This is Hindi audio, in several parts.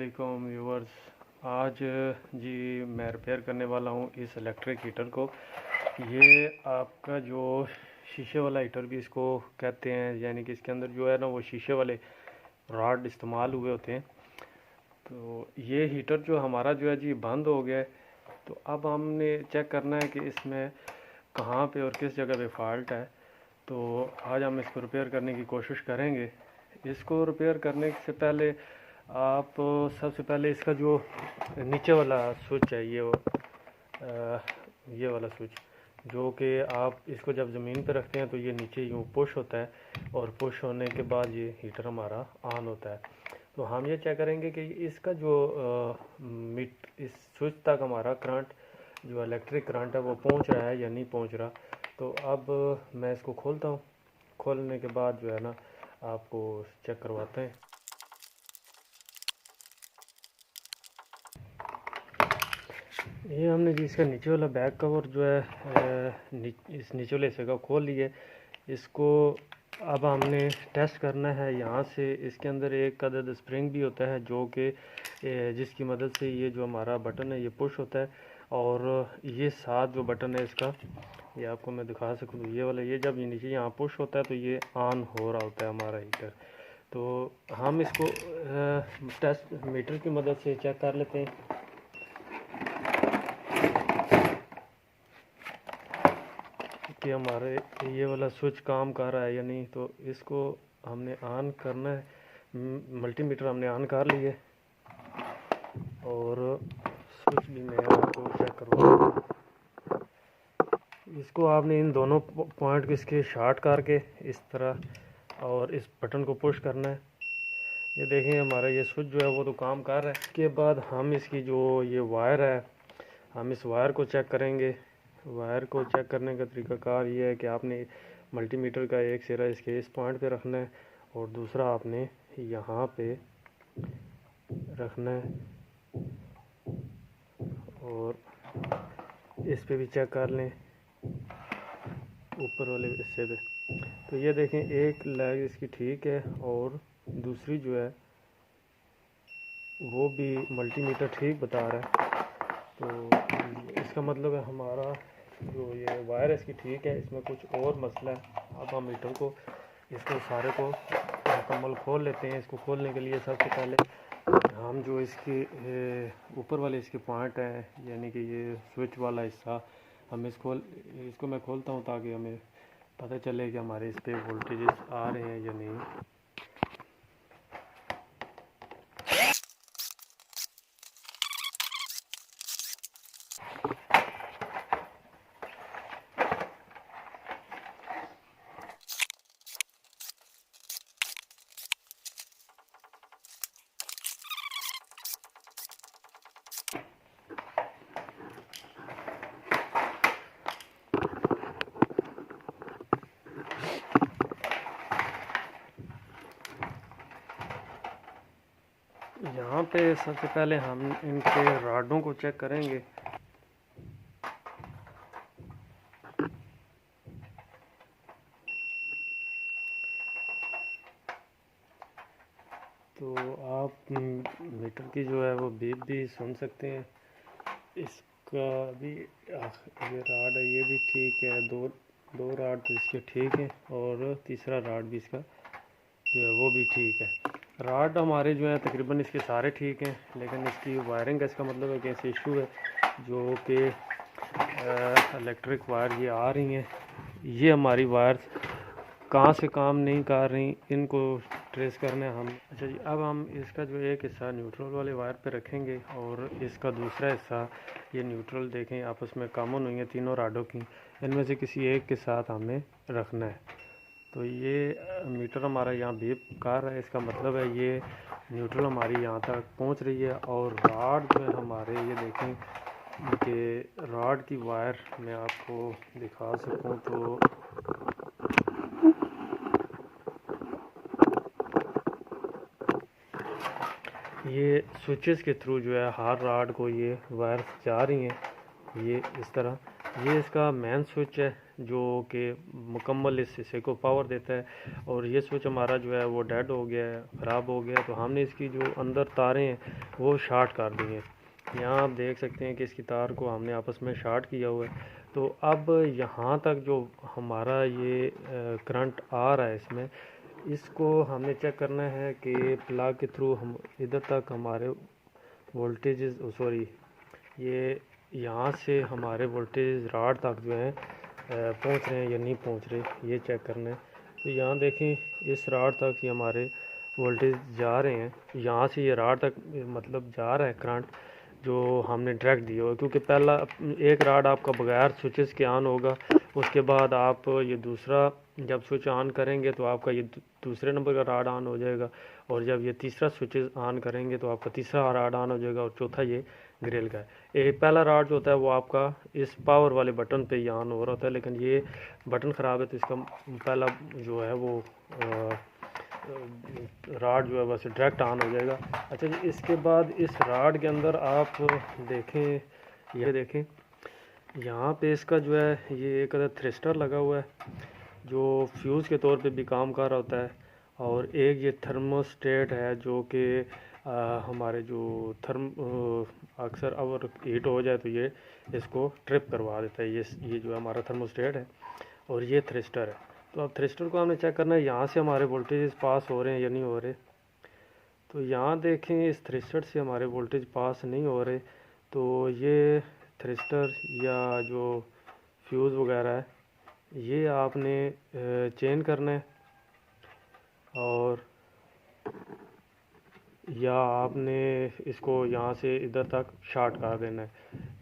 अस्सलामुअलैकुम व्यूवर्स। आज जी मैं रिपेयर करने वाला हूँ इस इलेक्ट्रिक हीटर को। ये आपका जो शीशे वाला हीटर भी इसको कहते हैं, यानी कि इसके अंदर जो है ना वो शीशे वाले रॉड इस्तेमाल हुए होते हैं। तो ये हीटर जो हमारा जो है जी बंद हो गया है। तो अब हमने चेक करना है कि इसमें कहाँ पे और किस जगह पे फॉल्ट है। तो आज हम इसको रिपेयर करने की कोशिश करेंगे। इसको रिपेयर करने से पहले आप सबसे पहले इसका जो नीचे वाला स्विच है ये वाला स्विच, जो कि आप इसको जब ज़मीन पे रखते हैं तो ये नीचे यूँ पुश होता है और पुश होने के बाद ये हीटर हमारा ऑन होता है। तो हम ये चेक करेंगे कि इसका जो इस स्विच तक हमारा करंट जो इलेक्ट्रिक करंट है वो पहुंच रहा है या नहीं पहुंच रहा। तो अब मैं इसको खोलता हूँ। खोलने के बाद जो है ना आपको चेक करवाते हैं। ये हमने जी इसका नीचे वाला बैक कवर जो है इस नीचे वाले हिस्से का खोल लिए। इसको अब हमने टेस्ट करना है यहाँ से। इसके अंदर एक अदद स्प्रिंग भी होता है जो कि जिसकी मदद से ये जो हमारा बटन है ये पुश होता है, और ये साथ जो बटन है इसका, ये आपको मैं दिखा सकूँ, ये वाला, ये जब नीचे यहाँ पुश होता है तो ये ऑन हो रहा होता है हमारा हीटर। तो हम इसको टेस्ट मीटर की मदद से चेक कर लेते हैं कि हमारे ये वाला स्विच काम कर रहा है या नहीं। तो इसको हमने ऑन करना है। मल्टीमीटर हमने ऑन कर लिए और स्विच भी मैं आपको चेक करवा। इसको आपने इन दोनों पॉइंट को इसके शॉर्ट करके इस तरह और इस बटन को पुश करना है। ये देखें हमारा ये स्विच जो है वो तो काम कर रहा है। इसके बाद हम इसकी जो ये वायर है, हम इस वायर को चेक करेंगे। वायर को चेक करने का तरीकाकार ये है कि आपने मल्टीमीटर का एक सिरा इसके इस पॉइंट पे रखना है और दूसरा आपने यहाँ पे रखना है, और इस पे भी चेक कर लें ऊपर वाले हिस्से पे। तो ये देखें एक लेग इसकी ठीक है और दूसरी जो है वो भी मल्टीमीटर ठीक बता रहा है। तो इसका मतलब है हमारा जो ये वायर इसकी ठीक है, इसमें कुछ और मसला है। अब हम मीटर को इसको सारे को मुकम्मल खोल लेते हैं। इसको खोलने के लिए सबसे पहले हम जो इसके ऊपर वाले इसके पॉइंट हैं, यानी कि ये स्विच वाला हिस्सा, हम इसको मैं खोलता हूँ ताकि हमें पता चले कि हमारे इस पर वोल्टेजेस आ रहे हैं या नहीं। यहाँ पे सबसे पहले हम इनके रॉडों को चेक करेंगे। तो आप मीटर की जो है वो बीप भी सुन सकते हैं। इसका भी ये रॉड है, ये भी ठीक है। दो रॉड तो इसके ठीक है और तीसरा रॉड भी इसका जो है वो भी ठीक है। रॉड हमारे जो है तकरीबन इसके सारे ठीक हैं, लेकिन इसकी वायरिंग का इसका मतलब है कि ऐसे इशू है जो कि इलेक्ट्रिक वायर ये आ रही हैं, ये हमारी वायर कहाँ से काम नहीं कर रही, इनको ट्रेस करना है हम। अच्छा जी, अब हम इसका जो एक हिस्सा न्यूट्रल वाले वायर पे रखेंगे और इसका दूसरा हिस्सा ये न्यूट्रल देखें आपस में कॉमन हुई है तीनों राडों की, इनमें से किसी एक के साथ हमें रखना है। तो ये मीटर हमारा यहाँ बीप कर रहा है, इसका मतलब है ये न्यूट्रल हमारी यहाँ तक पहुँच रही है। और रॉड जो है हमारे, ये देखें कि रॉड की वायर मैं आपको दिखा सकूँ तो ये स्विचेस के थ्रू जो है हर रॉड को ये वायर जा रही हैं, ये इस तरह। ये इसका मेन स्विच है जो कि मुकम्मल इस हिस्से को पावर देता है। और ये स्विच हमारा जो है वो डेड हो गया है, ख़राब हो गया, तो हमने इसकी जो अंदर तारें हैं वो शार्ट कर दी हैं। यहाँ आप देख सकते हैं कि इसकी तार को हमने आपस में शार्ट किया हुआ है। तो अब यहाँ तक जो हमारा ये करंट आ रहा है इसमें, इसको हमने चेक करना है कि प्लग के थ्रू हम इधर तक हमारे वोल्टेज सॉरी ये यहाँ से हमारे वोल्टेज राड तक जो है पहुँच रहे हैं या नहीं पहुँच रहे, ये चेक करना है। तो यहाँ देखें इस राड तक ये हमारे वोल्टेज जा रहे हैं, यहाँ से ये राड तक मतलब जा रहा है करंट जो हमने डायरेक्ट दिया हुआ है। क्योंकि पहला एक राड आपका बगैर स्विचेस के ऑन होगा, उसके बाद आप ये दूसरा जब स्विच ऑन करेंगे तो आपका ये दूसरे नंबर का राड ऑन हो जाएगा, और जब ये तीसरा स्विचेस ऑन करेंगे तो आपका तीसरा राड ऑन हो जाएगा, और चौथा ये ग्रिल का है। एक पहला राड जो होता है वो आपका इस पावर वाले बटन पे ही ऑन हो रहा होता है, लेकिन ये बटन ख़राब है तो इसका पहला जो है वो राड जो है बस डायरेक्ट ऑन हो जाएगा। अच्छा जी, इसके बाद इस राड के अंदर आप देखें, ये देखें यहाँ पे इसका जो है ये एक थ्रिस्टर लगा हुआ है जो फ्यूज़ के तौर पे भी काम कर रहा होता है, और एक ये थर्मोस्टेट है जो कि हमारे जो अक्सर अगर हीट हो जाए तो ये इसको ट्रिप करवा देता है। ये जो हमारा थर्मोस्टेट है, और ये थ्रिस्टर है। तो अब थ्रिस्टर को हमने चेक करना है यहाँ से हमारे वोल्टेज पास हो रहे हैं या नहीं हो रहे। तो यहाँ देखें इस थ्रिस्टर से हमारे वोल्टेज पास नहीं हो रहे, तो ये थ्रिस्टर या जो फ्यूज़ वगैरह है ये आपने चेंज करना है, और या आपने इसको यहाँ से इधर तक शार्ट कर देना है।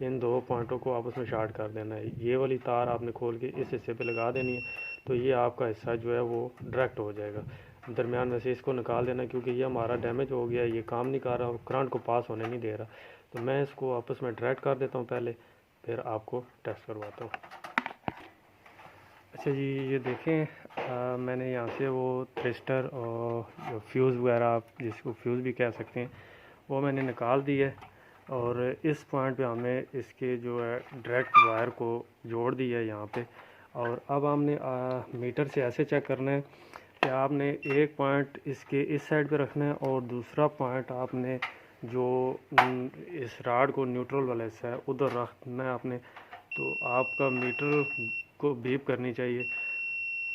इन दो पॉइंटों को आपस में शार्ट कर देना है। ये वाली तार आपने खोल के इस हिस्से पे लगा देनी है, तो ये आपका हिस्सा जो है वो डायरेक्ट हो जाएगा। दरमियान में से इसको निकाल देना, क्योंकि ये हमारा डैमेज हो गया, ये काम नहीं कर रहा और करंट को पास होने नहीं दे रहा। तो मैं इसको आपस में डायरेक्ट कर देता हूँ पहले, फिर आपको टेस्ट करवाता हूँ। अच्छा जी, ये देखें मैंने यहाँ से वो थ्रिस्टर और फ्यूज़ वगैरह, आप जिसको फ्यूज़ भी कह सकते हैं, वो मैंने निकाल दी है। और इस पॉइंट पे हमने इसके जो है डायरेक्ट वायर को जोड़ दिया है यहाँ पे। और अब हमने मीटर से ऐसे चेक करना है कि आपने एक पॉइंट इसके इस साइड पे रखना है, और दूसरा पॉइंट आपने जो इस राड को न्यूट्रल वाला हिस्सा है उधर रखना है आपने। तो आपका मीटर को बीप करनी चाहिए।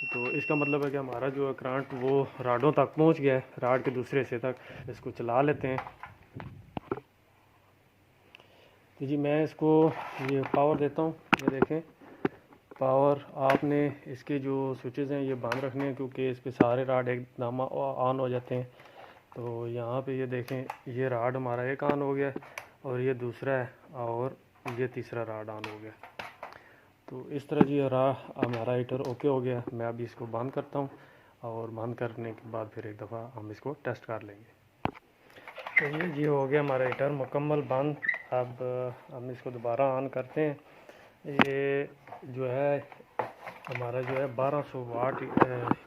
तो इसका मतलब है कि हमारा जो है करंट वो राडों तक पहुंच गया है, राड के दूसरे हिस्से तक। इसको चला लेते हैं। तो जी मैं इसको ये पावर देता हूँ। ये देखें पावर, आपने इसके जो स्विचेस हैं ये बंद रखने हैं, क्योंकि इस पे सारे राड एकदम ऑन हो जाते हैं। तो यहाँ पे ये देखें ये राड हमारा एक ऑन हो गया, और ये दूसरा है, और ये तीसरा राड ऑन हो गया। तो इस तरह जी हमारा हीटर ओके हो गया। मैं अभी इसको बंद करता हूँ, और बंद करने के बाद फिर एक दफ़ा हम इसको टेस्ट कर लेंगे। तो ये जी हो गया हमारा हीटर मुकम्मल बंद। अब हम इसको दोबारा ऑन करते हैं। ये जो है हमारा जो है 1200 वाट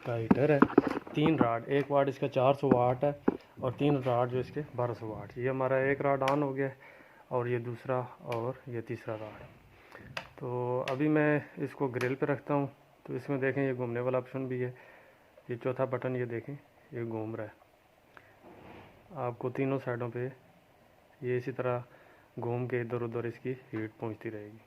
का हीटर है। 3 राड, एक वाट इसका 400 वाट है, और 3 राड जो इसके 1200 वाट। ये हमारा एक राड ऑन हो गया, और ये दूसरा और ये तीसरा राड। तो अभी मैं इसको ग्रिल पे रखता हूँ। तो इसमें देखें ये घूमने वाला ऑप्शन भी है, ये चौथा बटन ये देखें ये घूम रहा है। आपको तीनों साइडों पे ये इसी तरह घूम के इधर उधर इसकी हीट पहुँचती रहेगी।